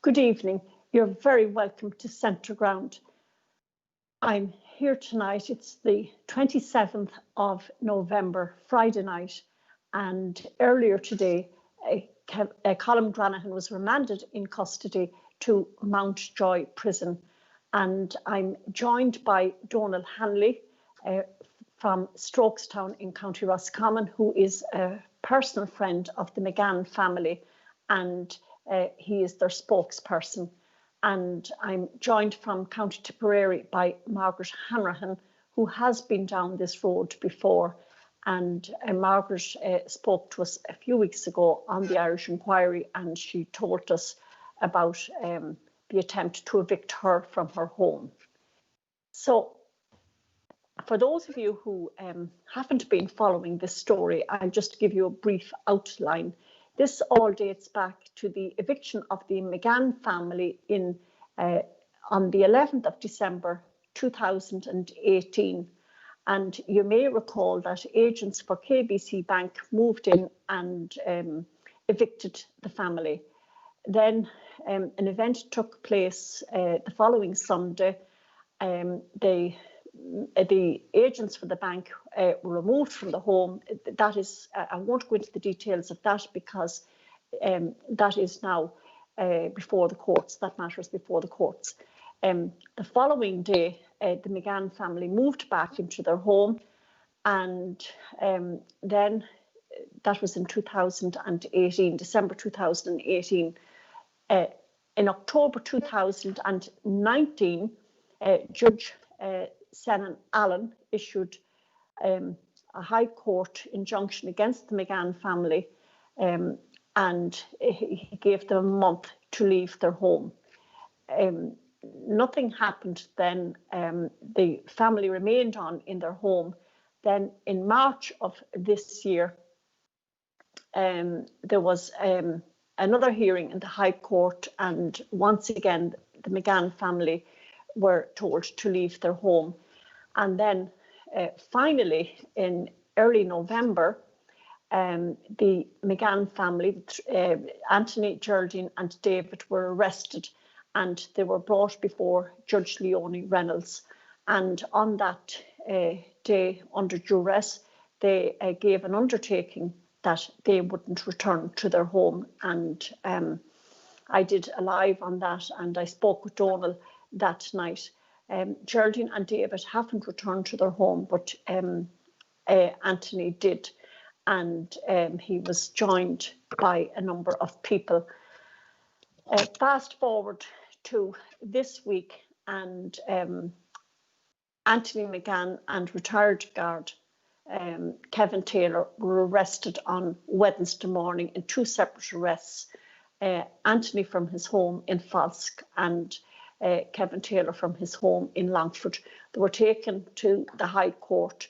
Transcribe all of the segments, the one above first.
Good evening. You're very welcome to Centre Ground. I'm here tonight. It's the 27th of November, Friday night, and earlier today, Colm Granahan was remanded in custody to Mountjoy Prison, and I'm joined by Donal Hanley from Strokestown in County Roscommon, who is a personal friend of the McGann family, and he is their spokesperson. And I'm joined from County Tipperary by Margaret Hanrahan, who has been down this road before. And Margaret spoke to us a few weeks ago on the Irish Inquiry, and she told us about the attempt to evict her from her home. So for those of you who haven't been following this story, I'll just give you a brief outline. This all dates back to the eviction of the McGann family on the 11th of December 2018. And you may recall that agents for KBC Bank moved in and evicted the family. Then an event took place the following Sunday. The agents for the bank were removed from the home. That is, I won't go into the details of that because that is now before the courts. That matter is before the courts. The following day, the McGann family moved back into their home, and then that was in 2018, December 2018. In October 2019, Judge Senan Allen issued a High Court injunction against the McGann family, and he gave them a month to leave their home. Nothing happened then. The family remained on in their home. Then in March of this year, there was another hearing in the High Court, and once again, the McGann family were told to leave their home. And then finally, in early November, the McGann family, Anthony, Geraldine and David, were arrested, and they were brought before Judge Leonie Reynolds. And on that day, under duress, they gave an undertaking that they wouldn't return to their home. And I did a live on that, and I spoke with Donal that night. Geraldine and David haven't returned to their home, but Anthony did, and he was joined by a number of people. Fast forward to this week, and Anthony McGann and retired guard Kevin Taylor were arrested on Wednesday morning in two separate arrests. Anthony from his home in Falsk and Kevin Taylor from his home in Longford. They were taken to the High Court.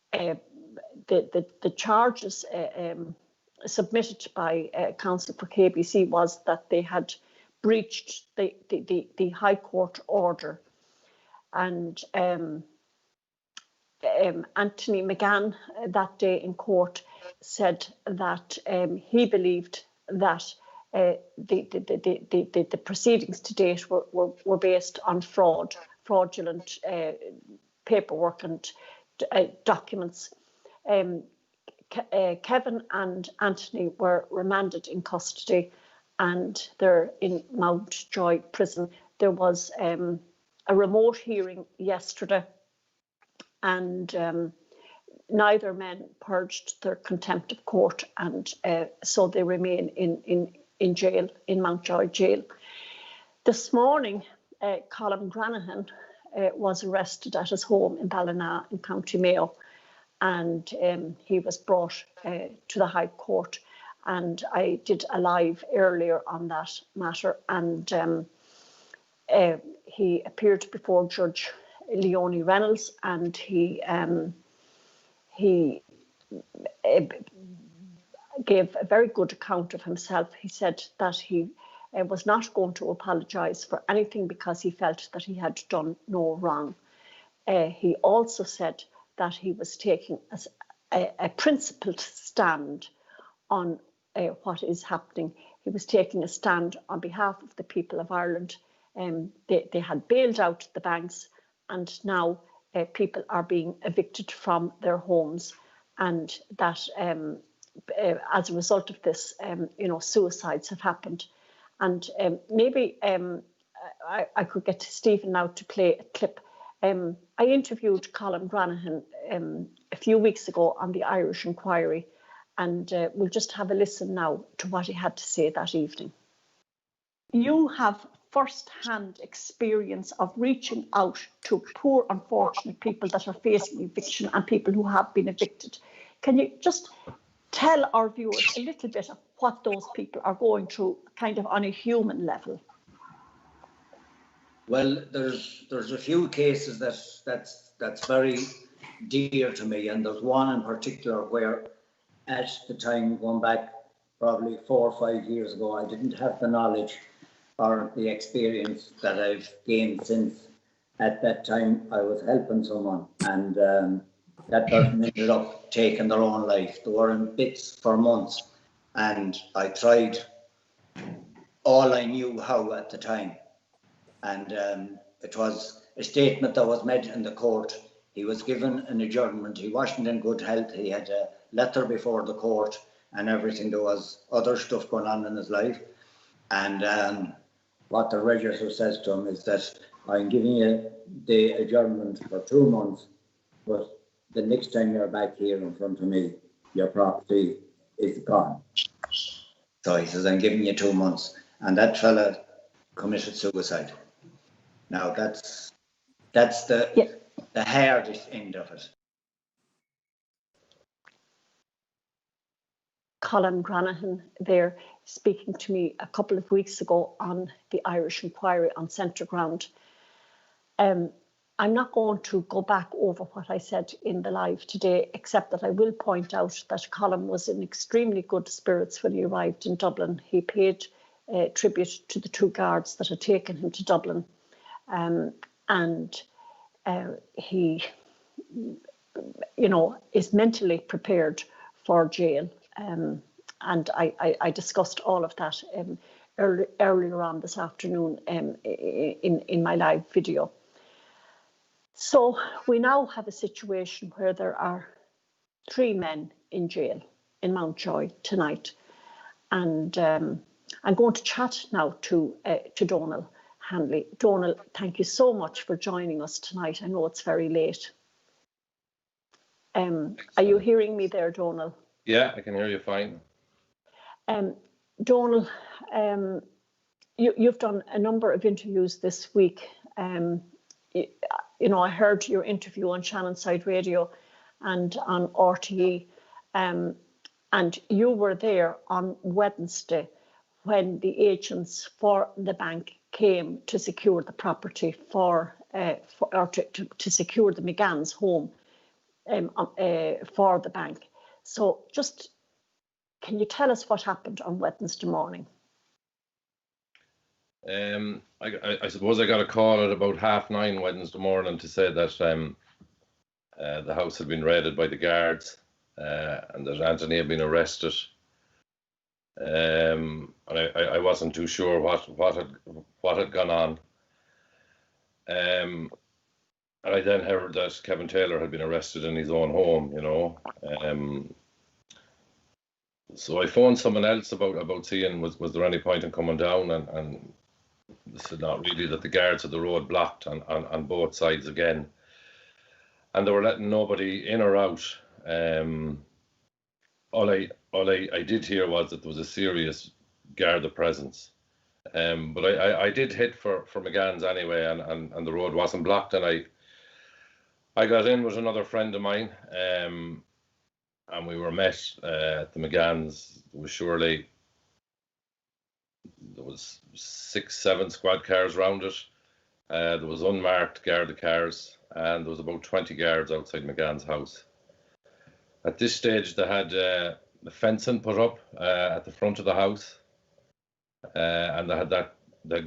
The charges submitted by counsel for KBC was that they had breached the High Court order. And Anthony McGann that day in court said that he believed that the proceedings to date were based on fraudulent paperwork and documents. Kevin and Anthony were remanded in custody, and they're in Mountjoy Prison. There was a remote hearing yesterday, and neither men purged their contempt of court, and so they remain in jail, in Mountjoy jail. This morning, Colm Granahan was arrested at his home in Ballina in County Mayo, and he was brought to the High Court, and I did a live earlier on that matter, and he appeared before Judge Leonie Reynolds, and he gave a very good account of himself. He said that he was not going to apologise for anything because he felt that he had done no wrong. He also said that he was taking a principled stand on what is happening. He was taking a stand on behalf of the people of Ireland. They had bailed out the banks, and now people are being evicted from their homes, and that as a result of this, suicides have happened. And maybe I could get Stephen now to play a clip. I interviewed Colm Granahan a few weeks ago on the Irish Inquiry, and we'll just have a listen now to what he had to say that evening. You have first-hand experience of reaching out to poor, unfortunate people that are facing eviction and people who have been evicted. Can you just tell our viewers a little bit of what those people are going through, kind of on a human level? Well, there's a few cases that's very dear to me, and there's one in particular where, at the time, going back probably 4 or 5 years ago, I didn't have the knowledge or the experience that I've gained since. At that time, I was helping someone, and that person ended up taking their own life. They were in bits for months, and I tried all I knew how at the time. And it was a statement that was made in the court. He was given an adjournment. He wasn't in good health. He had a letter before the court and everything. There was other stuff going on in his life. And what the register says to him is that I'm giving you the adjournment for 2 months, but the next time you're back here in front of me, your property is gone. So he says, I'm giving you 2 months. And that fella committed suicide. Now that's the hardest end of it. Colm Granahan there speaking to me a couple of weeks ago on the Irish Inquiry on Centre Ground. I'm not going to go back over what I said in the live today, except that I will point out that Colm was in extremely good spirits when he arrived in Dublin. He paid tribute to the 2 guards that had taken him to Dublin. And he, is mentally prepared for jail. And I discussed all of that earlier on this afternoon in my live video. So we now have a situation where there are 3 men in jail in Mountjoy tonight. And I'm going to chat now to Donal Hanley. Donal, thank you so much for joining us tonight. I know it's very late. Are you hearing me there, Donal? Yeah, I can hear you fine. Donal, you've done a number of interviews this week. I heard your interview on Shannonside Radio and on RTE, and you were there on Wednesday when the agents for the bank came to secure the property to secure the McGann's home for the bank. So just, can you tell us what happened on Wednesday morning? I suppose I got a call at about 9:30 Wednesday morning to say that the house had been raided by the guards and that Anthony had been arrested. And I wasn't too sure what had gone on. And I then heard that Kevin Taylor had been arrested in his own home, So I phoned someone else about seeing was there any point in coming down, and they said not really, that the guards had the road blocked on both sides again, and they were letting nobody in or out. All I did hear was that there was a serious Garda presence, but I did hit for McGann's anyway, and the road wasn't blocked, and I got in with another friend of mine, and we were met at the McGann's. There was 6-7 squad cars round it. There was unmarked Garda cars, and there was about 20 guards outside McGann's house. At this stage, they had the fencing put up at the front of the house, and they had that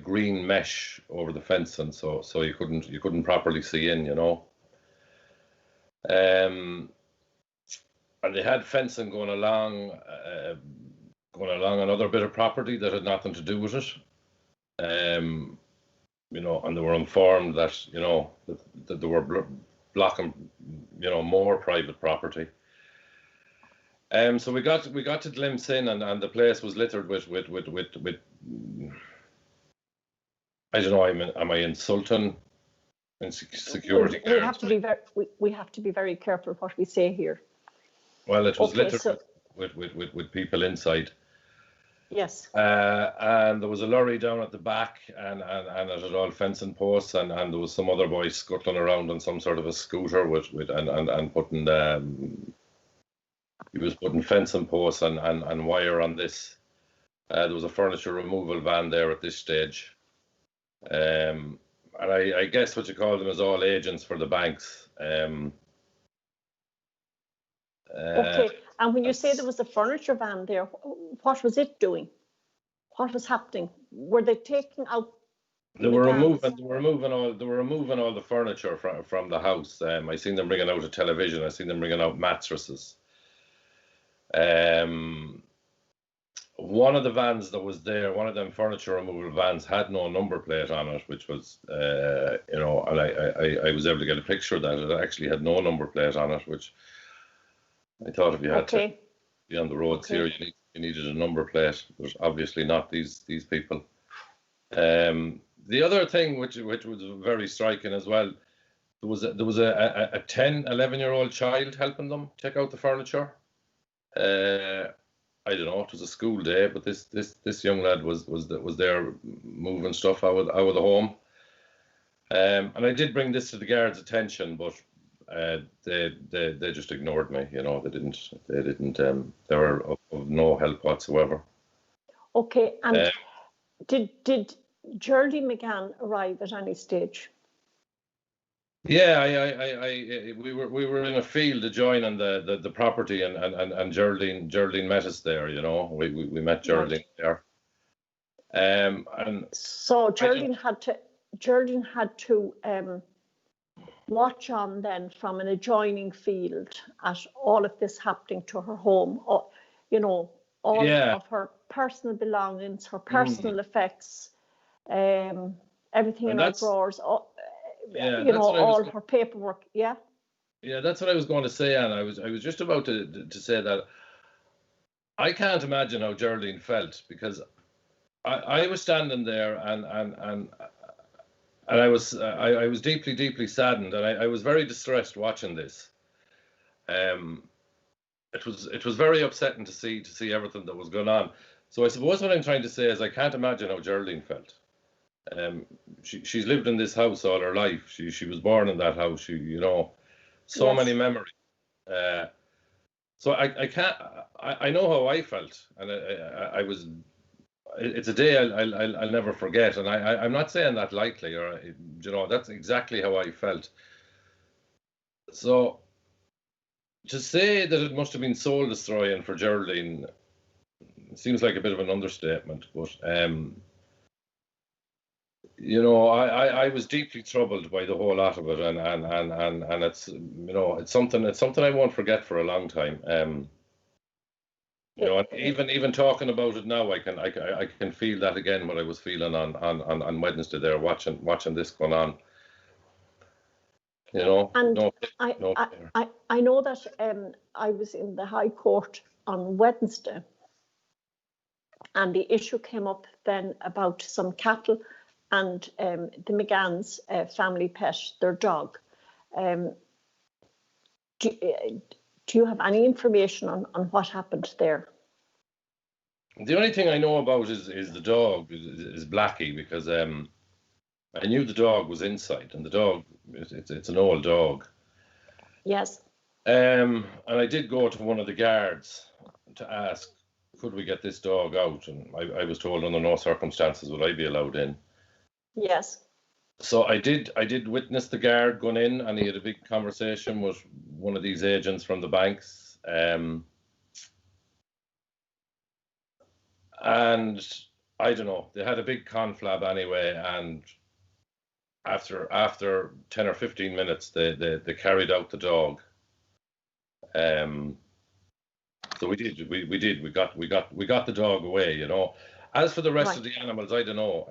green mesh over the fencing, so you couldn't properly see in, And they had fencing going along going along another bit of property that had nothing to do with it. You know, and they were informed that, you know, that they were blocking, you know, more private property. So we got to glimpse in, and the place was littered with I don't know, am I insulting security we have to be very we have to be very careful what we say here. Well, it was Okay, littered so, with people inside. yes. And there was a lorry down at the back, and it had all fencing posts, and there was some other boy scuttling around on some sort of a scooter and putting he was putting fencing posts and wire on this. There was a furniture removal van there at this stage. And I guess what you call them is all agents for the banks. Okay, and when you say there was a furniture van there, what was it doing? What was happening? Were they taking out? They were removing all the furniture from the house. I seen them bringing out a television. I seen them bringing out mattresses. One of the vans that was there, one of them furniture removal vans, had no number plate on it, which was, you know, and I was able to get a picture of that. It actually had no number plate on it, which I thought if you had to be on the roads here, you needed a number plate. But obviously not these people. The other thing which was very striking as well, there was a 11-year-old child helping them take out the furniture. I don't know, it was a school day, but this young lad was there moving stuff out of the home. And I did bring this to the guards' attention, but they just ignored me. You know, they were of no help whatsoever. Okay, and did Geraldine McGann arrive at any stage? Yeah, we were in a field adjoining the property, and Geraldine met us there. You know, we met Geraldine there. And so Geraldine had to watch on then from an adjoining field at all of this happening to her home. You know, all of her personal belongings, her personal effects, everything in her drawers. You know, all her paperwork. Yeah, that's what I was going to say, and I was just about to say that I can't imagine how Geraldine felt, because I was standing there and I was deeply saddened, and I was very distressed watching this. It was very upsetting to see everything that was going on. So I suppose what I'm trying to say is I can't imagine how Geraldine felt. She's lived in this house all her life. She was born in that house. You know, so many memories. So I can't. I know how I felt, and I was. It's a day I'll never forget, and I'm not saying that lightly, or you know, that's exactly how I felt. So to say that it must have been soul destroying for Geraldine seems like a bit of an understatement, but you know, I was deeply troubled by the whole lot of it, and it's, you know, it's something I won't forget for a long time. You know, and even talking about it now, I can feel that again, what I was feeling on Wednesday there, watching this going on. You know, and I know that I was in the High Court on Wednesday, and the issue came up then about some cattle and the McGann's family pet, their dog. Do you have any information on what happened there? The only thing I know about is the dog is Blackie, because I knew the dog was inside, and the dog, it's an old dog. Yes. And I did go to one of the guards to ask, could we get this dog out? And I was told under no circumstances would I be allowed in. Yes. So I did witness the guard going in, and he had a big conversation with one of these agents from the banks. And I don't know, they had a big conflab anyway, and after 10 or 15 minutes, they carried out the dog. So we did. We got the dog away. You know. As for the rest of the animals, I don't know.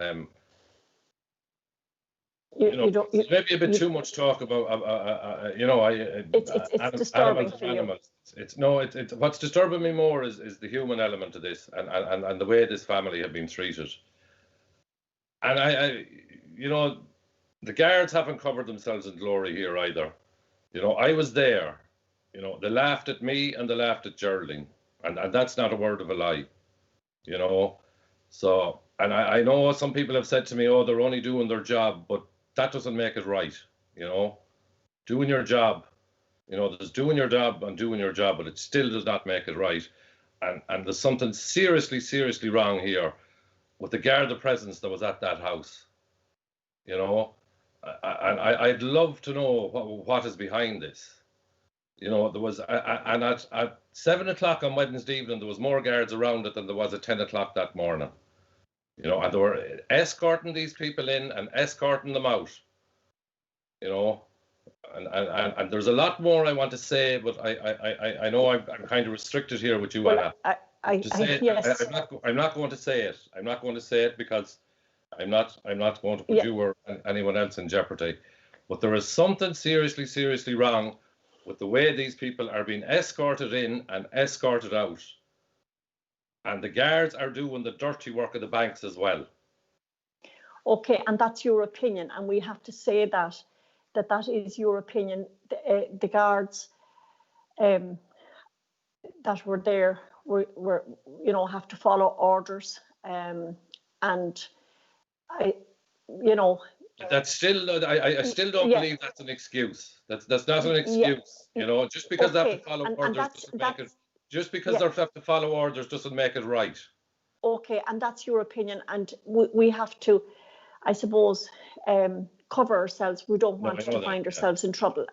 It's maybe a bit too much talk about. It's disturbing for animals. It's what's disturbing me more is the human element of this, and the way this family have been treated. And the guards haven't covered themselves in glory here either. I was there. They laughed at me and they laughed at Geraldine, and that's not a word of a lie. So, and I know some people have said to me, oh, they're only doing their job, but that doesn't make it right. Doing your job, there's doing your job and doing your job, but it still does not make it right. And there's something seriously, seriously wrong here with the Garda presence that was at that house. And I'd love to know what is behind this. There was, and at 7 o'clock on Wednesday evening, there was more guards around it than there was at 10 o'clock that morning. And they were escorting these people in and escorting them out. And there's a lot more I want to say, but I know I'm kind of restricted here with you, Anna. Yes. I'm not going to say it. I'm not going to say it because I'm not going to put you or anyone else in jeopardy. But there is something seriously, seriously wrong with the way these people are being escorted in and escorted out. And the guards are doing the dirty work of the banks as well. Okay, and that's your opinion, and we have to say that is your opinion. The guards that were there were have to follow orders, and That's still, I still don't believe that's an excuse. That's not an excuse. Just because they have to follow orders doesn't make it. Just because they have to follow orders doesn't make it right. Okay, and that's your opinion, and we have to, I suppose, cover ourselves. We don't want to find ourselves in trouble.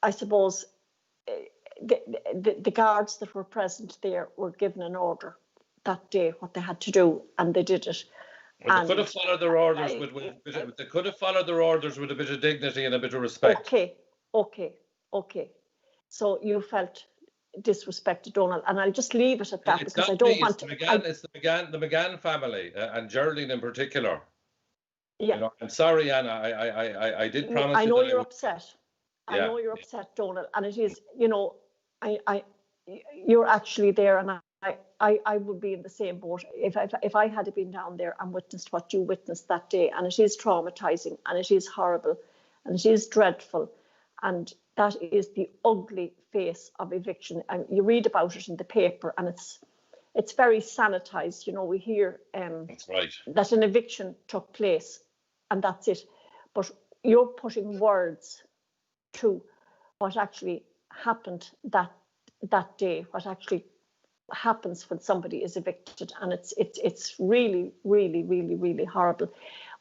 I suppose the guards that were present there were given an order that day what they had to do, and they did it. Well, they could have followed their orders they could have followed their orders with a bit of dignity and a bit of respect. Okay. So you felt disrespected, Donald, and I'll just leave it at that because I don't want to. It's the McGann family and Geraldine in particular. Yeah. I'm sorry, Anna. I did promise. I know you're upset. I know you're upset, Donald, and it is. You're actually there, and I would be in the same boat if I had been down there and witnessed what you witnessed that day, and it is traumatizing, and it is horrible, and it is dreadful, and that is the ugly face of eviction. And you read about it in the paper, and it's very sanitized. We hear that's right, that an eviction took place, and that's it. But you're putting words to what actually happened that day, what actually happens when somebody is evicted, and it's really, really, really, really horrible.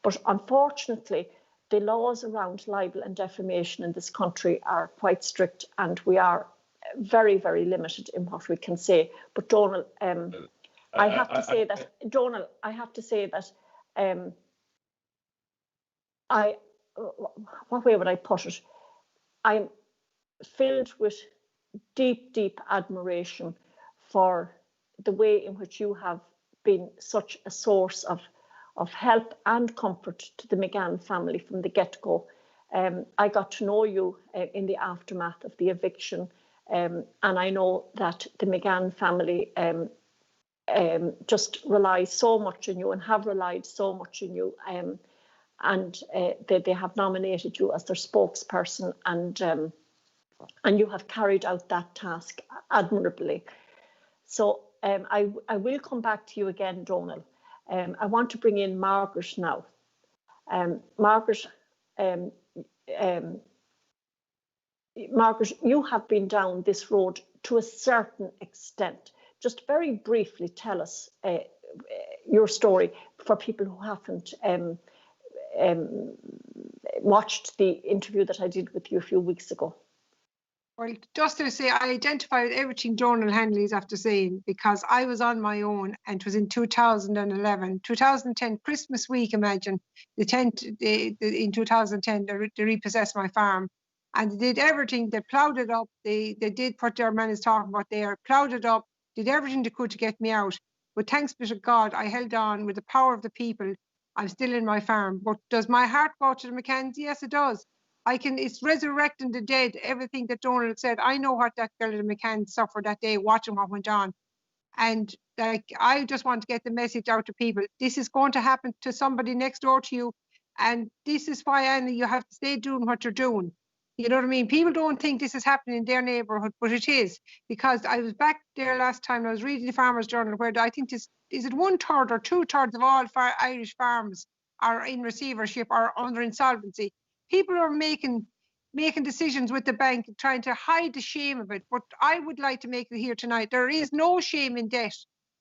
But unfortunately, the laws around libel and defamation in this country are quite strict, and we are very, very limited in what we can say. But Donald, I have to say that what way would I put it? I'm filled with deep, deep admiration for the way in which you have been such a source of help and comfort to the McGann family from the get-go. I got to know you in the aftermath of the eviction, and I know that the McGann family just rely so much on you and have relied so much on you, and they have nominated you as their spokesperson, and you have carried out that task admirably. So I will come back to you again, Donald. I want to bring in Margaret now. Margaret, you have been down this road to a certain extent. Just very briefly tell us your story for people who haven't watched the interview that I did with you a few weeks ago. Well, just to say, I identify with everything Donald Henley is after saying, because I was on my own, and it was in 2011, 2010, Christmas week, imagine, in 2010, they repossessed my farm. and they did everything. They ploughed it up. They did what their man is talking about there, ploughed it up, did everything they could to get me out. But thanks be to God, I held on with the power of the people. I'm still in my farm. But does my heart go to the McCanns? Yes, it does. It's resurrecting the dead, everything that Donald said. I know what that girl at the McCann suffered that day, watching what went on. And like, I just want to get the message out to people. This is going to happen to somebody next door to you. And this is why, Annie, you have to stay doing what you're doing. You know what I mean? People don't think this is happening in their neighbourhood, but it is. Because I was back there last time, I was reading the Farmers Journal, where I think is it 1/3 or 2/3 of all Irish farms are in receivership or under insolvency. People are making decisions with the bank, trying to hide the shame of it. But I would like to make it here tonight. There is no shame in debt.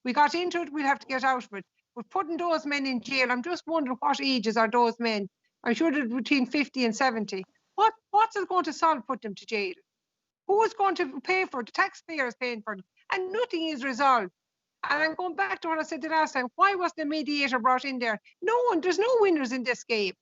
We got into it, we'll have to get out of it. But putting those men in jail, I'm just wondering what ages are those men? I'm sure they're between 50 and 70. What's it going to solve, put them to jail? Who is going to pay for it? The taxpayer is paying for it. And nothing is resolved. And I'm going back to what I said the last time. Why was the mediator brought in there? There's no winners in this game.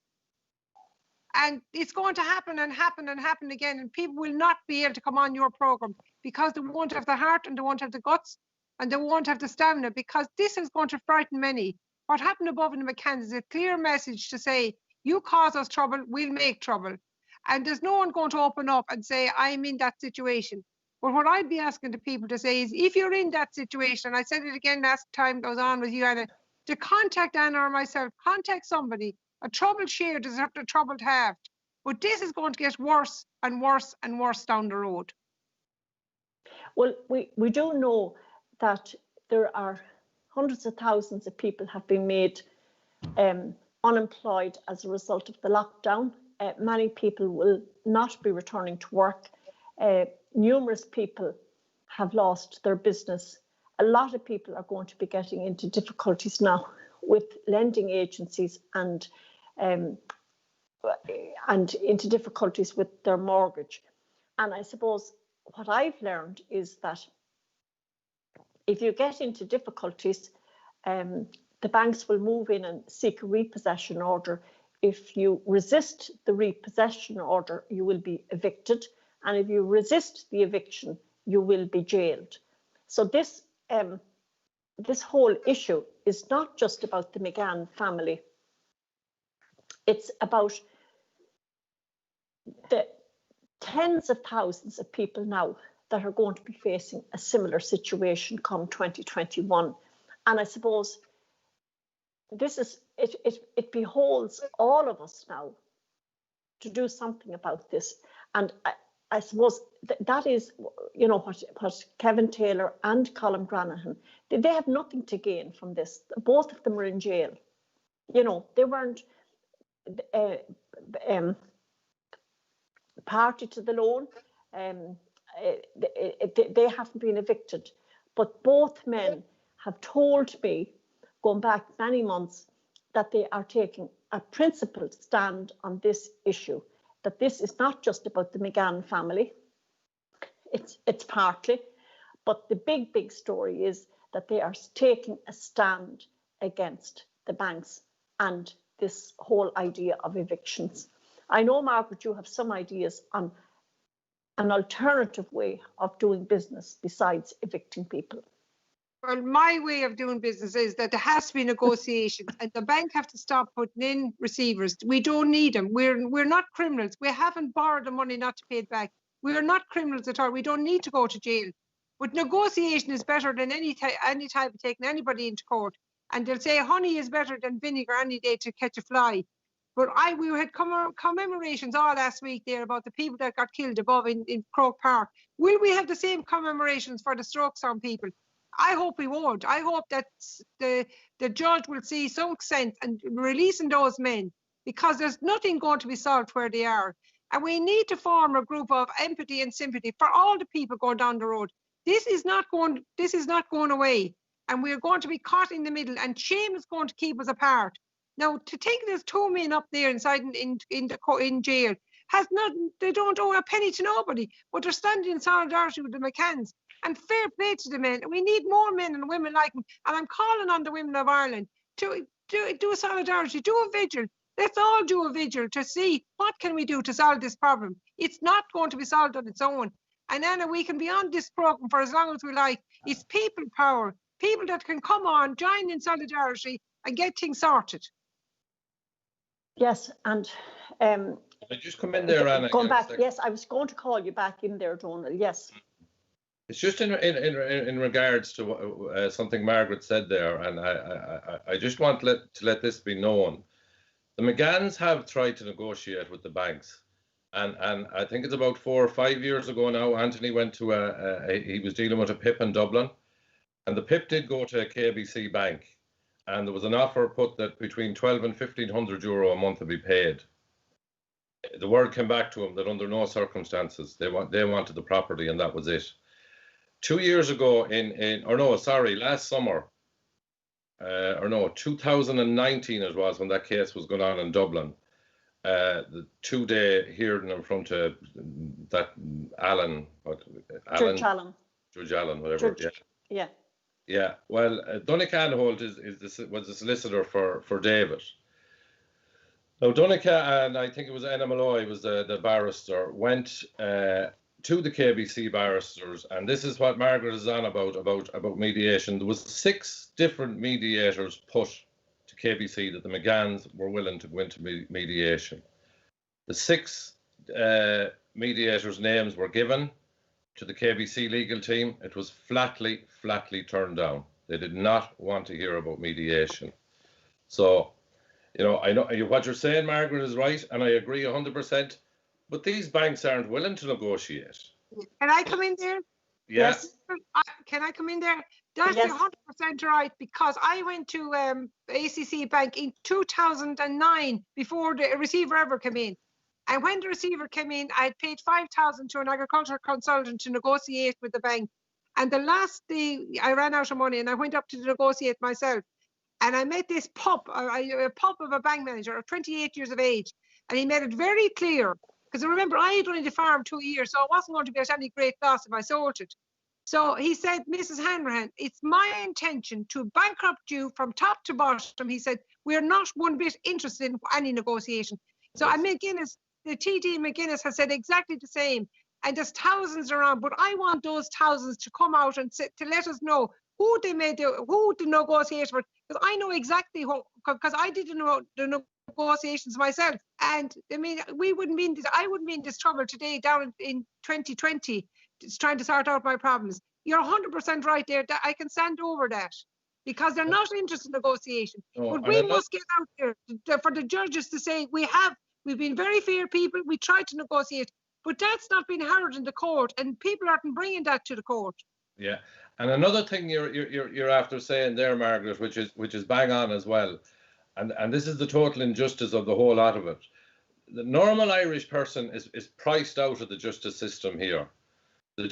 And it's going to happen and happen and happen again. And people will not be able to come on your program because they won't have the heart and they won't have the guts and they won't have the stamina, because this is going to frighten many. What happened above in the McCanns is a clear message to say, you cause us trouble, we'll make trouble. And there's no one going to open up and say, I'm in that situation. But what I'd be asking the people to say is, if you're in that situation, and I said it again last time I was on with you, Anna, to contact Anna or myself, contact somebody. A troubled shared is after a troubled halved. But this is going to get worse and worse and worse down the road. Well, we do know that there are hundreds of thousands of people have been made unemployed as a result of the lockdown. Many people will not be returning to work. Numerous people have lost their business. A lot of people are going to be getting into difficulties now with lending agencies and into difficulties with their mortgage. And I suppose what I've learned is that if you get into difficulties, the banks will move in and seek a repossession order. If you resist the repossession order, you will be evicted. And if you resist the eviction, you will be jailed. So this whole issue is not just about the McGann family. It's about the tens of thousands of people now that are going to be facing a similar situation come 2021. And I suppose it beholds all of us now to do something about this. And I suppose that is, you know, what Kevin Taylor and Colm Granahan, they have nothing to gain from this. Both of them are in jail. You know, they weren't party to the loan. They haven't been evicted. But both men have told me, going back many months, that they are taking a principled stand on this issue, that this is not just about the McGann family. It's partly, but the big story is that they are taking a stand against the banks and this whole idea of evictions. I know, Margaret, you have some ideas on an alternative way of doing business besides evicting people. Well, my way of doing business is that there has to be negotiations, and the bank have to stop putting in receivers. We don't need them. We're not criminals. We haven't borrowed the money not to pay it back. We are not criminals at all. We don't need to go to jail. But negotiation is better than any type of taking anybody into court. And they'll say honey is better than vinegar any day to catch a fly. But we had commemorations all last week there about the people that got killed above in Croke Park. Will we have the same commemorations for the strokes on people? I hope we won't. I hope that the judge will see some sense and releasing those men, because there's nothing going to be solved where they are. And we need to form a group of empathy and sympathy for all the people going down the road. This is not going away. And we're going to be caught in the middle, and shame is going to keep us apart. Now, to think there's two men up there inside in jail they don't owe a penny to nobody, but they're standing in solidarity with the McCanns. And fair play to the men. We need more men and women like them. And I'm calling on the women of Ireland to do a solidarity, do a vigil, Let's all do a vigil to see what can we do to solve this problem. It's not going to be solved on its own. And Anna, we can be on this programme for as long as we like. It's people power, people that can come on, join in solidarity and get things sorted. Yes, and I just come in there, Anna. going back, yes, I was going to call you back in there, Donal. Yes. It's just in regards to something Margaret said there, and I just want to let this be known. The McGanns have tried to negotiate with the banks, and I think it's about 4 or 5 years ago now. Anthony went to he was dealing with a PIP in Dublin, and the PIP did go to a KBC Bank, and there was an offer put that between 12 and 1,500 euro a month would be paid. The word came back to them that under no circumstances they wanted the property, and that was it. 2 years ago last summer, 2019 it was, when that case was going on in Dublin, the 2-day hearing in front of that Judge Allen, whatever. Yeah. Well, Donncha Anholt was the solicitor for David. Now, Donncha, and I think it was Anna Malloy was the barrister, went to the KBC barristers, and this is what Margaret is on about mediation. There was 6 different mediators put to KBC that the McGanns were willing to go into mediation. The 6 mediators' names were given to the KBC legal team. It was flatly turned down. They did not want to hear about mediation. So, I know what you're saying, Margaret, is right, and I agree 100%. But these banks aren't willing to negotiate. Can I come in there? Yes. Can I come in there? That's 100% right, because I went to ACC Bank in 2009 before the receiver ever came in. And when the receiver came in, I had paid 5,000 to an agricultural consultant to negotiate with the bank. And the last day I ran out of money and I went up to negotiate myself. And I met this pup of a bank manager of 28 years of age. And he made it very clear, because remember, I had only the farm 2 years, so I wasn't going to be at any great loss if I sold it. So he said, Mrs. Hanrahan, it's my intention to bankrupt you from top to bottom. He said, we're not one bit interested in any negotiation. So McGuinness, the TD McGuinness has said exactly the same. And there's thousands around, but I want those thousands to come out and to let us know who the negotiators were, because I know exactly who, because I didn't know the negotiations myself. And I mean, I wouldn't be in this trouble today down in 2020, just trying to sort out my problems. You're 100% right there. That I can stand over that, because they're not interested in negotiation. But we must get out there for the judges to say we've been very fair people. We tried to negotiate, but that's not been heard in the court, and people aren't bringing that to the court. Yeah, and another thing you're after saying there, Margaret, which is bang on as well, and this is the total injustice of the whole lot of it. The normal Irish person is priced out of the justice system here.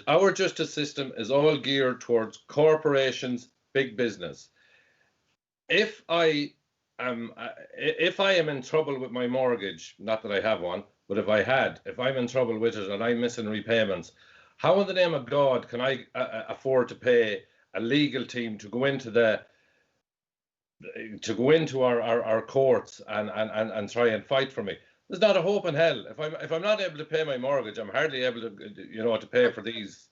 Our justice system is all geared towards corporations, big business. If I am in trouble with my mortgage, not that I have one, but if I'm in trouble with it and I'm missing repayments, how in the name of God can I afford to pay a legal team to go into our courts and try and fight for me? There's not a hope in hell. If I'm not able to pay my mortgage, I'm hardly able to to pay for these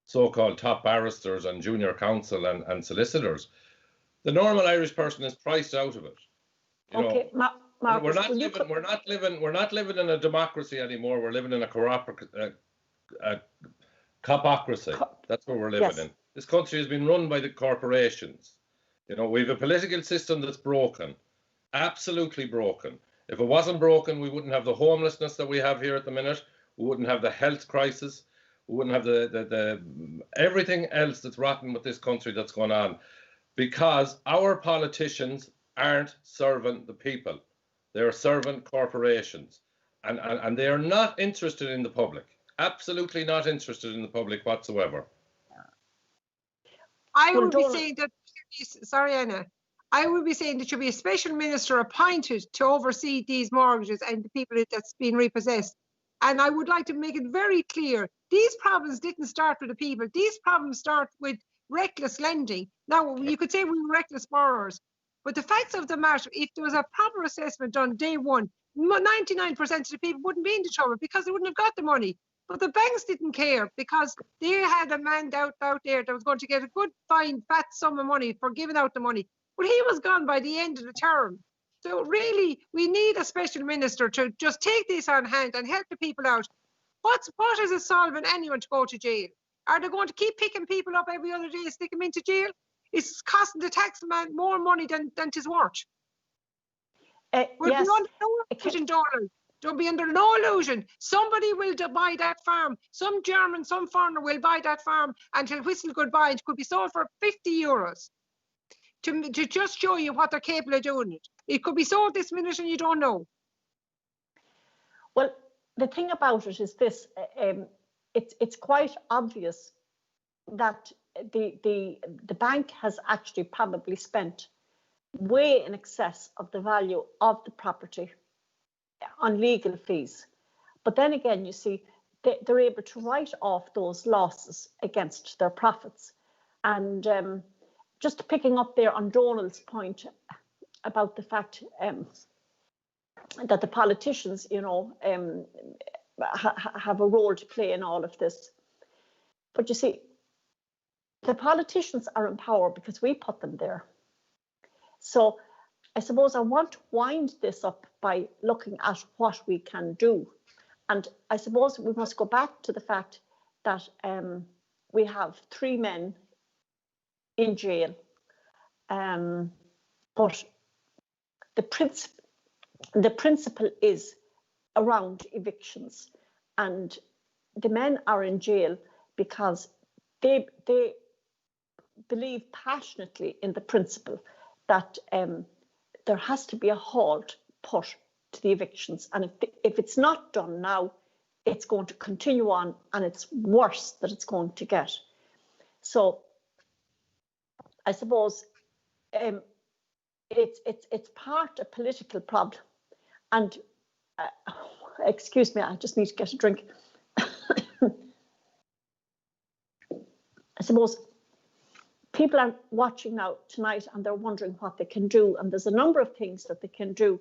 so-called top barristers and junior counsel and solicitors. The normal Irish person is priced out of it. Okay, Marcus, we're not living in a democracy anymore. We're living in a copocracy. That's what we're living in. This country has been run by the corporations. We have a political system that's broken, absolutely broken. If it wasn't broken, we wouldn't have the homelessness that we have here at the minute. We wouldn't have the health crisis. We wouldn't have the everything else that's rotten with this country that's going on, because our politicians aren't serving the people. They're serving corporations, and they are not interested in the public. Absolutely not interested in the public whatsoever. I would be saying that, sorry, Anna, I would be saying there should be a special minister appointed to oversee these mortgages and the people that's been repossessed. And I would like to make it very clear, these problems didn't start with the people. These problems start with reckless lending. Now, you could say we were reckless borrowers, But the facts of the matter, if there was a proper assessment done day one, 99% of the people wouldn't be into trouble because they wouldn't have got the money. But the banks didn't care because they had a man out there that was going to get a good, fine, fat sum of money for giving out the money. But he was gone by the end of the term. So really, we need a special minister to just take this on hand and help the people out. What is it solving anyone to go to jail? Are they going to keep picking people up every other day and stick them into jail? It's costing the taxman more money than 'tis worth. Yes. Don't be under no illusion. Somebody will buy that farm. Some German, some foreigner will buy that farm until whistle goodbye. It could be sold for €50 to just show you what they're capable of doing. It could be sold this minute and you don't know. Well, the thing about it is this: it's quite obvious that the bank has actually probably spent way in excess of the value of the property on legal fees. But then again, you see, they're able to write off those losses against their profits. And just picking up there on Donald's point about the fact that the politicians, have a role to play in all of this. But you see, the politicians are in power because we put them there. So I suppose I want to wind this up by looking at what we can do. And I suppose we must go back to the fact that we have 3 men in jail. But the principle is around evictions. And the men are in jail because they believe passionately in the principle that there has to be a halt put to the evictions. And if it's not done now, it's going to continue on, and it's worse that it's going to get. So I suppose it's part a political problem. And excuse me, I just need to get a drink. I suppose people are watching now tonight and they're wondering what they can do. And there's a number of things that they can do.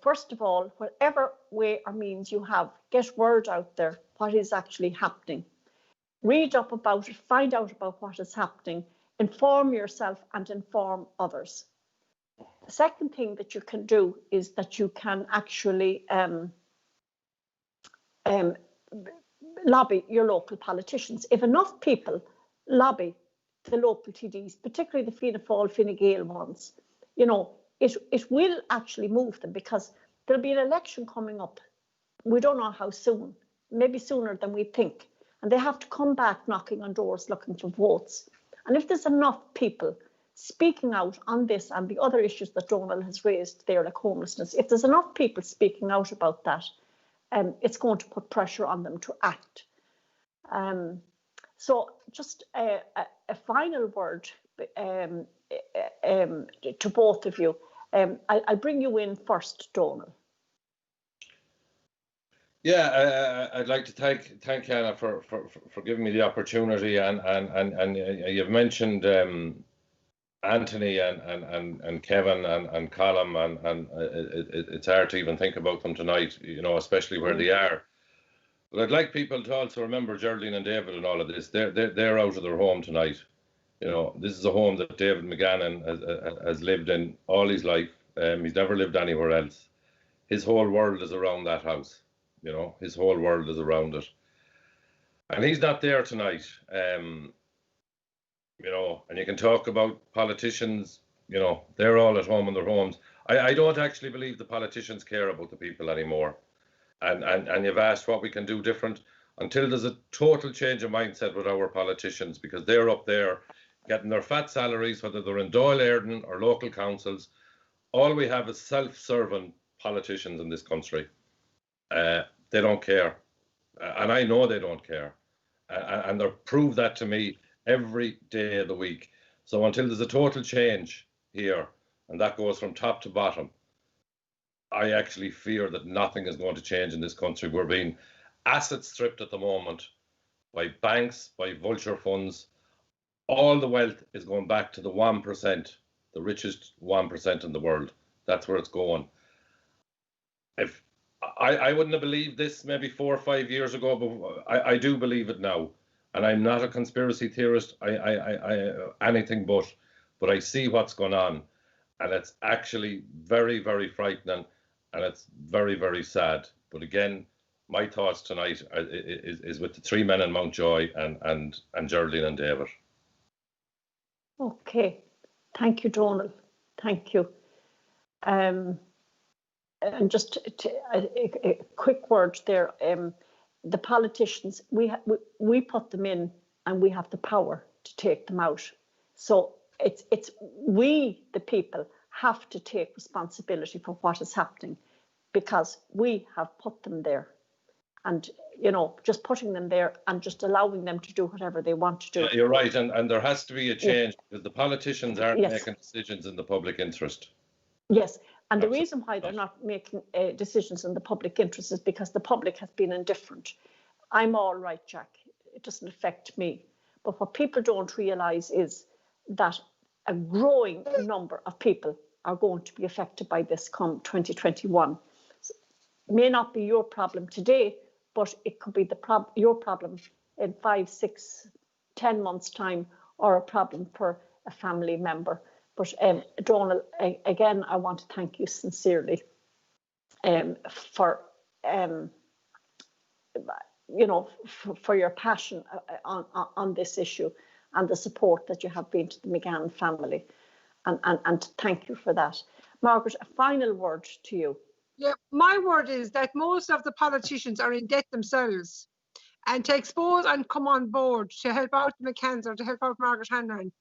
First of all, whatever way or means you have, get word out there what is actually happening. Read up about it, find out about what is happening, inform yourself and inform others. The second thing that you can do is that you can actually lobby your local politicians. If enough people lobby the local TDs, particularly the Fianna Fáil, Fine Gael ones, it will actually move them, because there'll be an election coming up. We don't know how soon, maybe sooner than we think. And they have to come back knocking on doors looking for votes. And if there's enough people speaking out on this and the other issues that Donald has raised there, like homelessness, if there's enough people speaking out about that, it's going to put pressure on them to act. So just a final word to both of you. I'll bring you in first, Donald. Yeah, I'd like to thank Hannah for giving me the opportunity, and you've mentioned Anthony and Kevin and Colm, and it's hard to even think about them tonight, especially where they are. But I'd like people to also remember Geraldine and David and all of this. They're out of their home tonight. This is a home that David McGannon has lived in all his life. He's never lived anywhere else. His whole world is around that house. His whole world is around it. And he's not there tonight. And you can talk about politicians, they're all at home in their homes. I don't actually believe the politicians care about the people anymore. And you've asked what we can do different. Until there's a total change of mindset with our politicians, because they're up there getting their fat salaries, whether they're in Dáil Éireann or local councils. All we have is self-serving politicians in this country. They don't care. And I know they don't care. And they prove that to me every day of the week. So until there's a total change here, and that goes from top to bottom, I actually fear that nothing is going to change in this country. We're being asset stripped at the moment by banks, by vulture funds. All the wealth is going back to the 1%, the richest 1% in the world. That's where it's going. If I wouldn't have believed this maybe 4 or 5 years ago, but I do believe it now. And I'm not a conspiracy theorist, I anything but I see what's going on, and it's actually very, very frightening, and it's very, very sad. But again, my thoughts tonight is with the 3 men in Mountjoy and Geraldine and David. Okay, thank you, Donal. Thank you. And just a quick word there. The politicians, we put them in, and we have the power to take them out. So it's we, the people, have to take responsibility for what is happening, because we have put them there. And, you know, just putting them there and just allowing them to do whatever they want to do. Yeah, you're right, and there has to be a change, because the politicians aren't Yes. making decisions in the public interest. Yes, and Absolutely. the reason why they're not making decisions in the public interest is because the public has been indifferent. I'm all right, Jack. It doesn't affect me. But what people don't realise is that a growing number of people are going to be affected by this come 2021. So it may not be your problem today, but it could be your problem in 5, 6, 10 months' time, or a problem for a family member. But Donal, again, I want to thank you sincerely for you know, for your passion on this issue, and the support that you have been to the McGann family, and thank you for that. Margaret, a final word to you. Yeah, my word is that most of the politicians are in debt themselves, and to expose and come on board to help out the McCanns or to help out Margaret Hanrahan,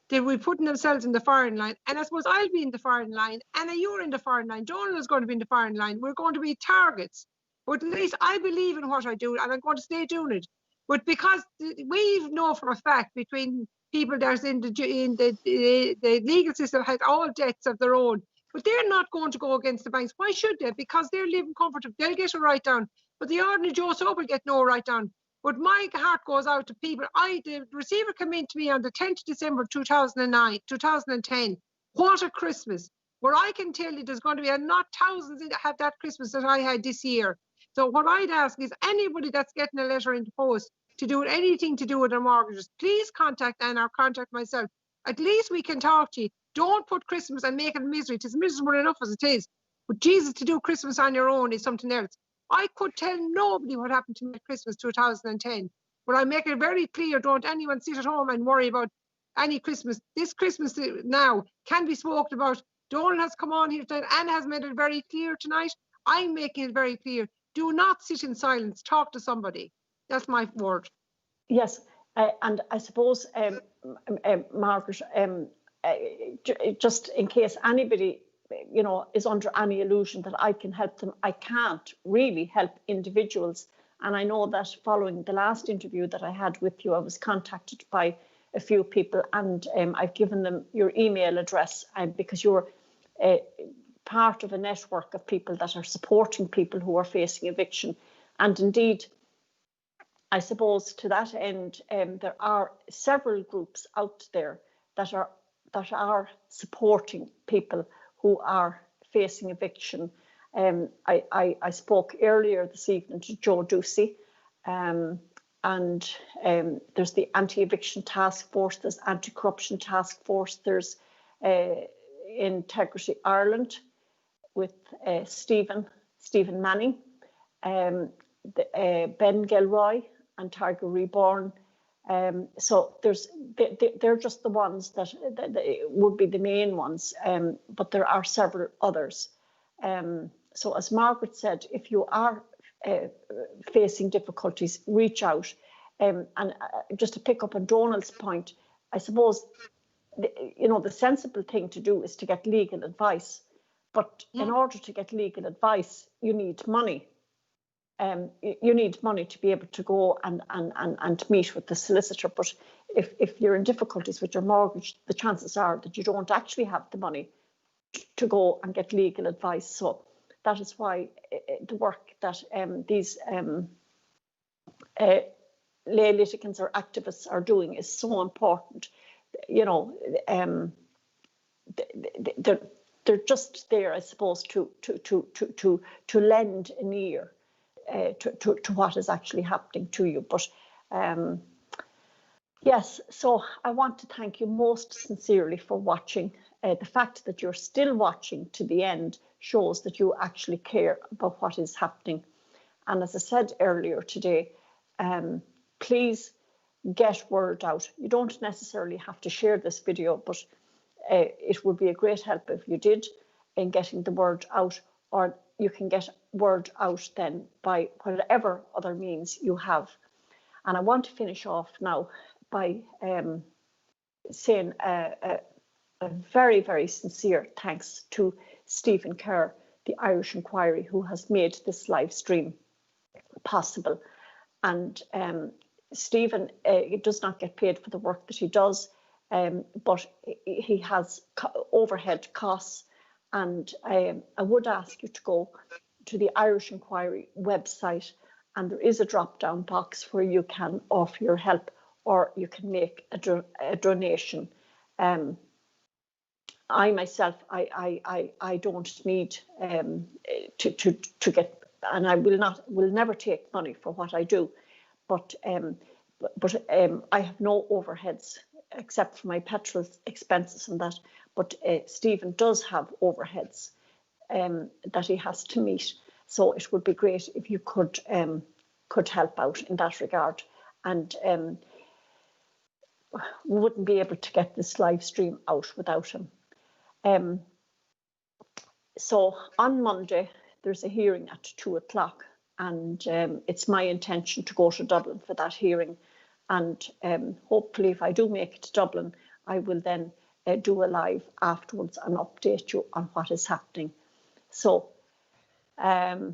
they will be putting themselves in the firing line. And I suppose I'll be in the firing line, Anna, you're in the firing line, Donal is going to be in the firing line. We're going to be targets. But at least I believe in what I do, and I'm going to stay doing it. But because we know for a fact, between people that's in the legal system has all debts of their own, but they're not going to go against the banks. Why should they? Because they're living comfortably. They'll get a write down, but the ordinary Joe Soap will get no write down. But my heart goes out to people. The receiver came in to me on the 10th of December 2010. What a Christmas. Where I can tell you there's going to be not thousands that have that Christmas that I had this year. So what I'd ask is anybody that's getting a letter in the post to do anything to do with their mortgages, please contact Anna or contact myself. At least we can talk to you. Don't put Christmas and make it misery. It is miserable enough as it is. But Jesus, to do Christmas on your own is something else. I could tell nobody what happened to me at Christmas 2010. But I make it very clear, don't anyone sit at home and worry about any Christmas. This Christmas now can be spoken about. Donal has come on here tonight. Anna has made it very clear tonight. I'm making it very clear. Do not sit in silence. Talk to somebody. That's my word. Yes, and I suppose, Margaret, just in case anybody, you know, is under any illusion that I can help them, I can't really help individuals. And I know that following the last interview that I had with you, I was contacted by a few people, and I've given them your email address, because you're part of a network of people that are supporting people who are facing eviction. And indeed, I suppose to that end, there are several groups out there that are supporting people who are facing eviction. I spoke earlier this evening to Joe Ducey, and there's the Anti-Eviction Task Force, there's Anti-Corruption Task Force, there's Integrity Ireland with Stephen Manning, Ben Gilroy and Tiger Reborn. So they're just the ones that would be the main ones, but there are several others. So as Margaret said, if you are facing difficulties, reach out. And just to pick up on Donal's point, I suppose, you know, the sensible thing to do is to get legal advice. But in order to get legal advice, you need money. You need money to be able to go and meet with the solicitor. But if you're in difficulties with your mortgage, the chances are that you don't actually have the money to go and get legal advice. So that is why the work that these lay litigants or activists are doing is so important. You know, they're just there, I suppose, to lend an ear to what is actually happening to you. But yes, so I want to thank you most sincerely for watching. The fact that you're still watching to the end shows that you actually care about what is happening. And as I said earlier today, please get word out. You don't necessarily have to share this video, but it would be a great help if you did in getting the word out, or you can get word out then by whatever other means you have. And I want to finish off now by saying a very, very sincere thanks to Stephen Kerr, the Irish Inquiry, who has made this live stream possible. And Stephen does not get paid for the work that he does, but he has overhead costs. And I would ask you to go to the Irish Inquiry website, and there is a drop-down box where you can offer your help, or you can make a donation. I myself, I don't need to get, and I will never take money for what I do, but I have no overheads except for my petrol expenses and that. But Stephen does have overheads that he has to meet, so it would be great if you could help out in that regard. And we wouldn't be able to get this live stream out without him. So on Monday, there's a hearing at 2 o'clock, and it's my intention to go to Dublin for that hearing. And hopefully, if I do make it to Dublin, I will then do a live afterwards and update you on what is happening. So I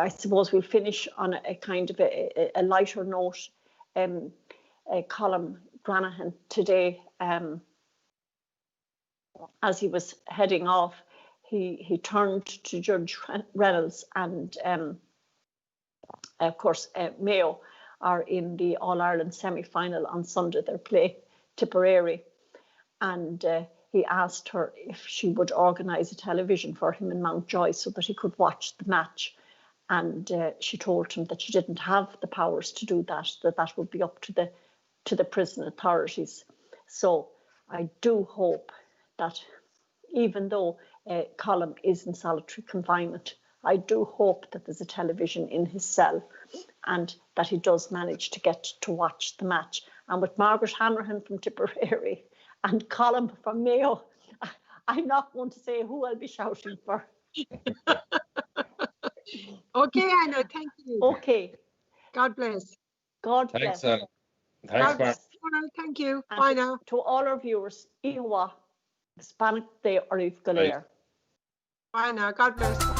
suppose we'll finish on a kind of a lighter note. Colm Granahan today, as he was heading off, he turned to Judge Reynolds, and of course Mayo are in the All-Ireland semi-final on Sunday. They play Tipperary, and he asked her if she would organise a television for him in Mountjoy so that he could watch the match. And she told him that she didn't have the powers to do that, that would be up to the prison authorities. So I do hope that, even though Colm is in solitary confinement, I do hope that there's a television in his cell and that he does manage to get to watch the match. And with Margaret Hanrahan from Tipperary and Colm from Mayo, I'm not going to say who I'll be shouting for. Okay, Anna, thank you. Okay. God bless. God bless. Thanks, God Mark. bless. Thank you. And Bye now. to all our viewers, Iwa, Hispanic Day or If Galere. Bye now. God bless.